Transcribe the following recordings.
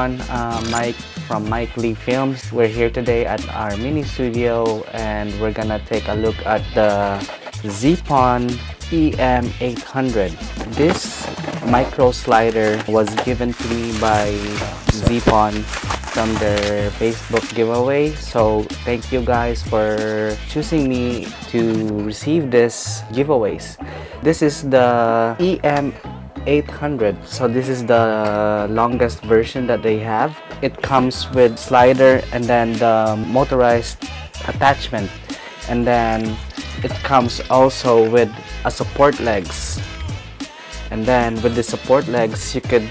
everyone, Mike from Mike Lee Films. We're here today at our mini studio and we're gonna take a look at the Zeapon EM800. This micro slider was given to me by Zeapon from their Facebook giveaway. So thank you guys for choosing me to receive this giveaways. This is the EM800. So this is the longest version that they have. It comes with slider and then the motorized attachment, and then it comes also with a support legs, and then with the support legs you could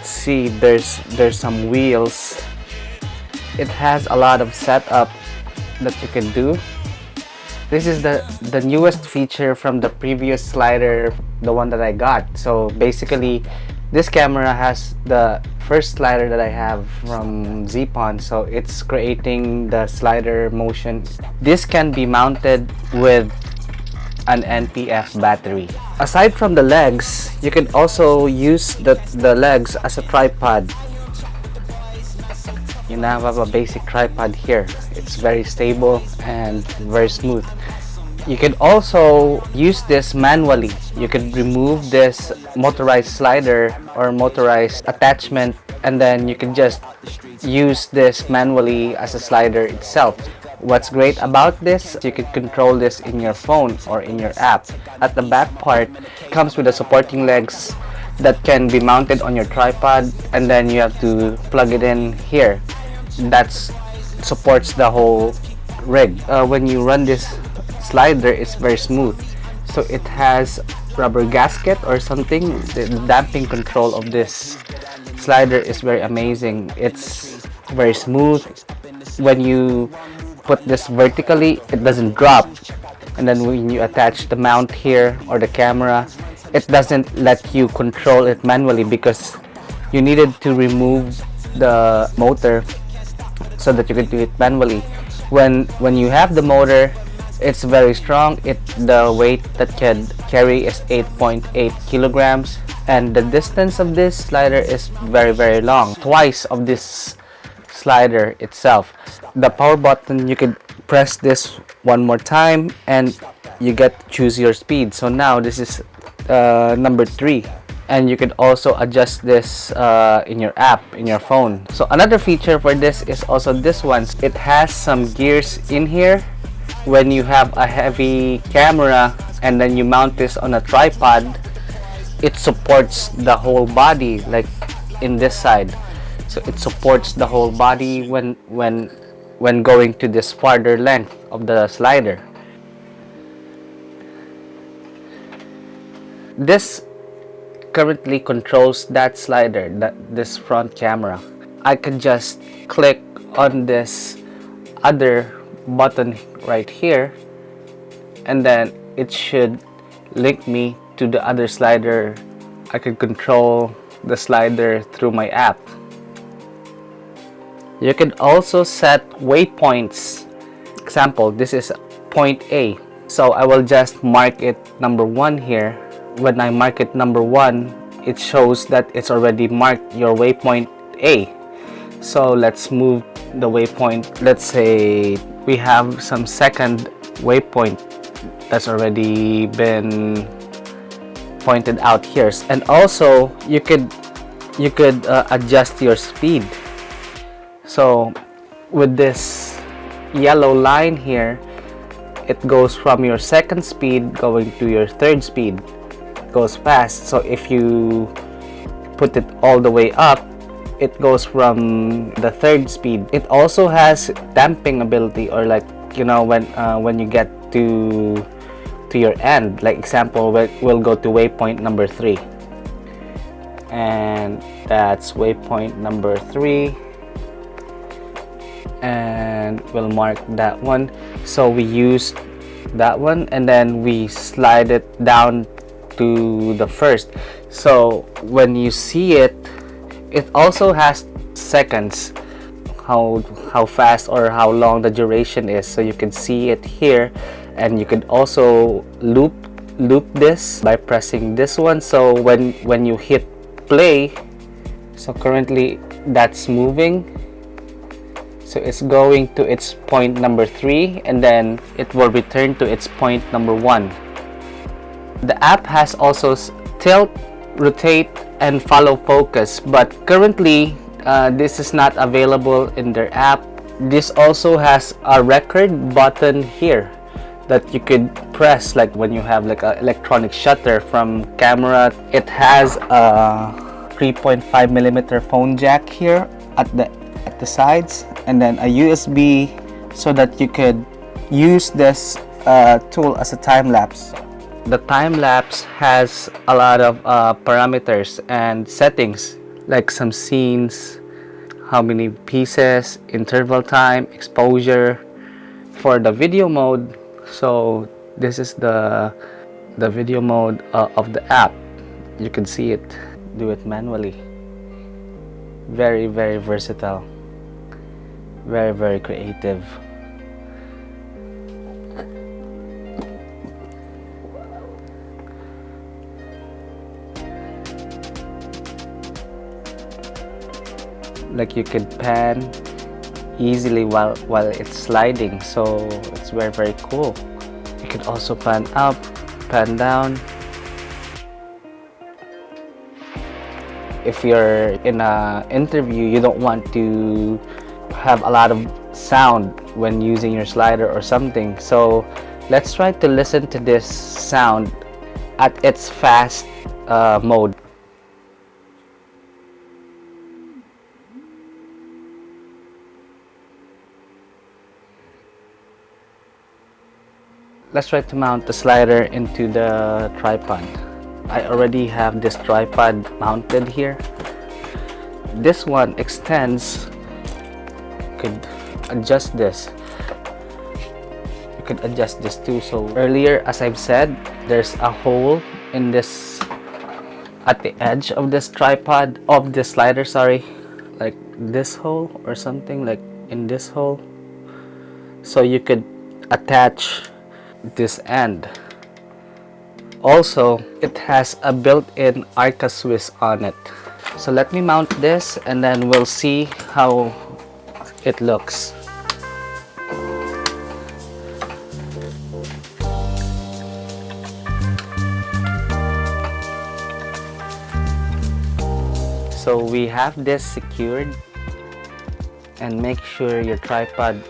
see there's some wheels. It has a lot of setup that you can do. This is the newest feature from the previous slider, the one that I got. So basically this camera has the first slider that I have from Zeapon, so it's creating the slider motion. This can be mounted with an NPF battery. Aside from the legs, you can also use the legs as a tripod. You now have a basic tripod here. It's very stable and very smooth. You can also use this manually. You can remove this motorized slider or motorized attachment, and then you can just use this manually as a slider itself. What's great about this, you can control this in your phone or in your app. At the back part, it comes with the supporting legs that can be mounted on your tripod, and then you have to plug it in here. That supports the whole rig. When you run this slider, it's very smooth. So it has rubber gasket or something. The damping control of this slider is very amazing. It's very smooth. When you put this vertically, it doesn't drop, and then when you attach the mount here or the camera, it doesn't let you control it manually because you needed to remove the motor so that you can do it manually. When you have the motor, it's very strong. The weight that can carry is 8.8 kilograms, and the distance of this slider is very long, twice of this slider itself. The power button, you can press this one more time and you get to choose your speed. So now this is number 3, and you can also adjust this in your app, in your phone. So another feature for this is also this one. It has some gears in here. When you have a heavy camera and then you mount this on a tripod, it supports the whole body, like in this side. So it supports the whole body when going to this farther length of the slider. This currently controls that slider, this front camera. I can just click on this other button right here, and then it should link me to the other slider. I can control the slider through my app. You can also set waypoints. Example, this is point A, so I will just mark it number 1 here. When I mark it number 1, it shows that it's already marked your waypoint A. So let's move the waypoint. Let's say we have some second waypoint that's already been pointed out here, and also you could adjust your speed. So with this yellow line here, it goes from your second speed going to your third speed. It goes fast. So if you put it all the way up, it goes from the third speed. It also has damping ability, or like, you know, when you get to your end, like example, we'll go to waypoint number 3, and that's waypoint number 3, and we'll mark that one. So we use that one, and then we slide it down to the first. So when you see it, it also has seconds, how fast or how long the duration is. So you can see it here, and you can also loop this by pressing this one. So when you hit play, so currently that's moving. So it's going to its point number 3 and then it will return to its point number 1. The app has also tilt, rotate, and follow focus, but currently this is not available in their app. This also has a record button here that you could press, like when you have like an electronic shutter from camera. It has a 3.5mm phone jack here at the sides, and then a USB so that you could use this tool as a time lapse. The time lapse has a lot of parameters and settings, like some scenes, how many pieces, interval time, exposure. For the video mode, so this is the video mode of the app. You can see it. Do it manually. Very, very versatile. Very, very creative. Like you could pan easily while it's sliding, so it's very, very cool. You could also pan up, pan down. If you're in an interview, you don't want to have a lot of sound when using your slider or something, so let's try to listen to this sound at its fast mode. Let's try to mount the slider into the tripod. I already have this tripod mounted here. This one extends. You could adjust this. You could adjust this too. So earlier, as I've said, there's a hole in this at the edge of this tripod, of this slider, sorry, like this hole or something, like in this hole. So you could attach this end. Also, it has a built-in Arca Swiss on it. So let me mount this and then we'll see how it looks. So we have this secured, and make sure your tripod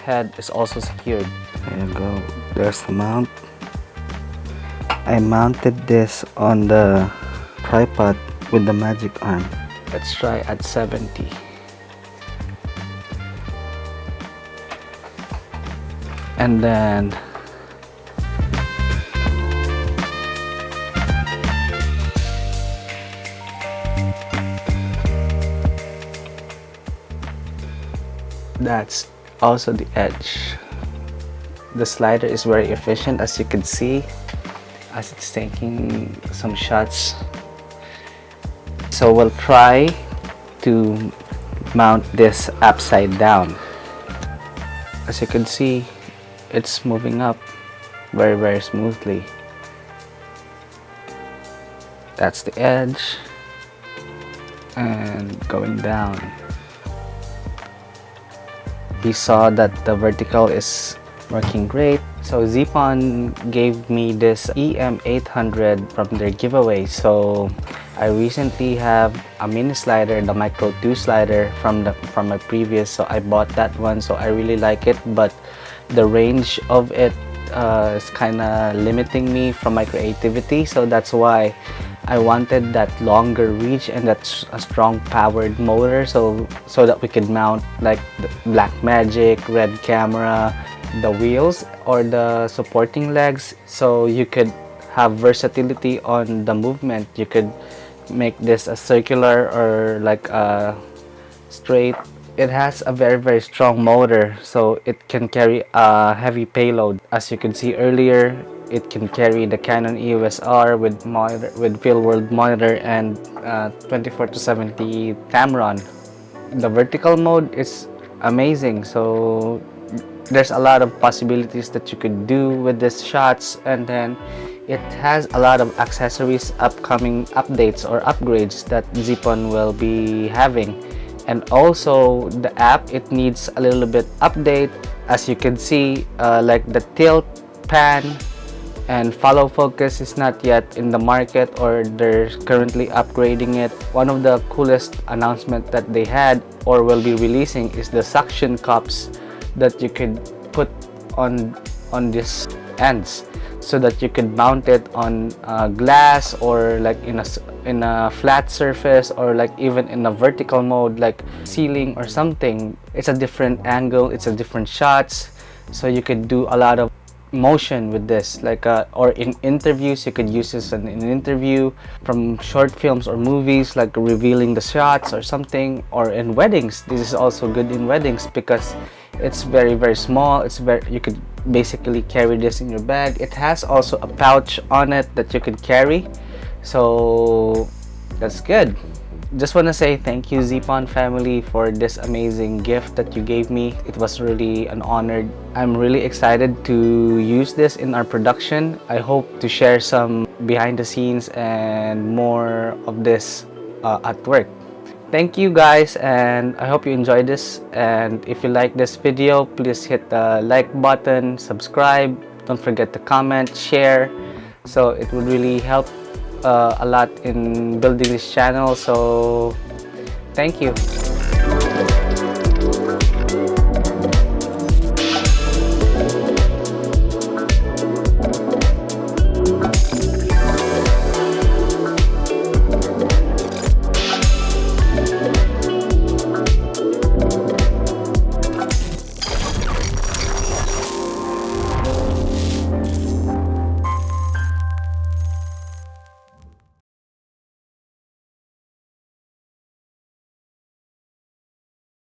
head is also secured. There you go, there's the mount. I mounted this on the tripod with the magic arm. Let's try at 70. And then that's also the edge. The slider is very efficient, as you can see, as it's taking some shots. So we'll try to mount this upside down. As you can see, it's moving up very, very smoothly. That's the edge, and going down. We saw that the vertical is working great. So Zeapon gave me this EM800 from their giveaway. So I recently have a mini slider, the Micro 2 slider from my previous, so I bought that one. So I really like it, but the range of it is kind of limiting me from my creativity. So that's why I wanted that longer reach and that's a strong powered motor, so that we could mount like the black magic, red camera, the wheels or the supporting legs, so you could have versatility on the movement. You could make this a circular or like a straight. It has a very, very strong motor, so it can carry a heavy payload. As you can see earlier, it can carry the Canon EOS R with monitor, with field world monitor, and 24-70 Tamron. The vertical mode is amazing, so there's a lot of possibilities that you could do with these shots, and then It has a lot of accessories, upcoming updates or upgrades that Zeapon will be having. And also the app, it needs a little bit update. As you can see, like the tilt, pan, and follow focus is not yet in the market, or they're currently upgrading it. One of the coolest announcement that they had or will be releasing is the suction cups that you could put on this ends, so that you could mount it on glass, or like in a flat surface, or like even in a vertical mode like ceiling or something. It's a different angle, it's a different shots, so you could do a lot of motion with this, like or in interviews you could use this in an interview, from short films or movies, like revealing the shots or something, or in weddings. This is also good in weddings because it's very small. It's very, you could basically carry this in your bag. It has also a pouch on it that you could carry, so that's good. Just want to say thank you, Zeapon family, for this amazing gift that you gave me. It was really an honor. I'm really excited to use this in our production. I hope to share some behind the scenes and more of this at work. Thank you guys, and I hope you enjoyed this. And if you like this video, please hit the like button, subscribe. Don't forget to comment, share. So it would really help a lot in building this channel. So thank you.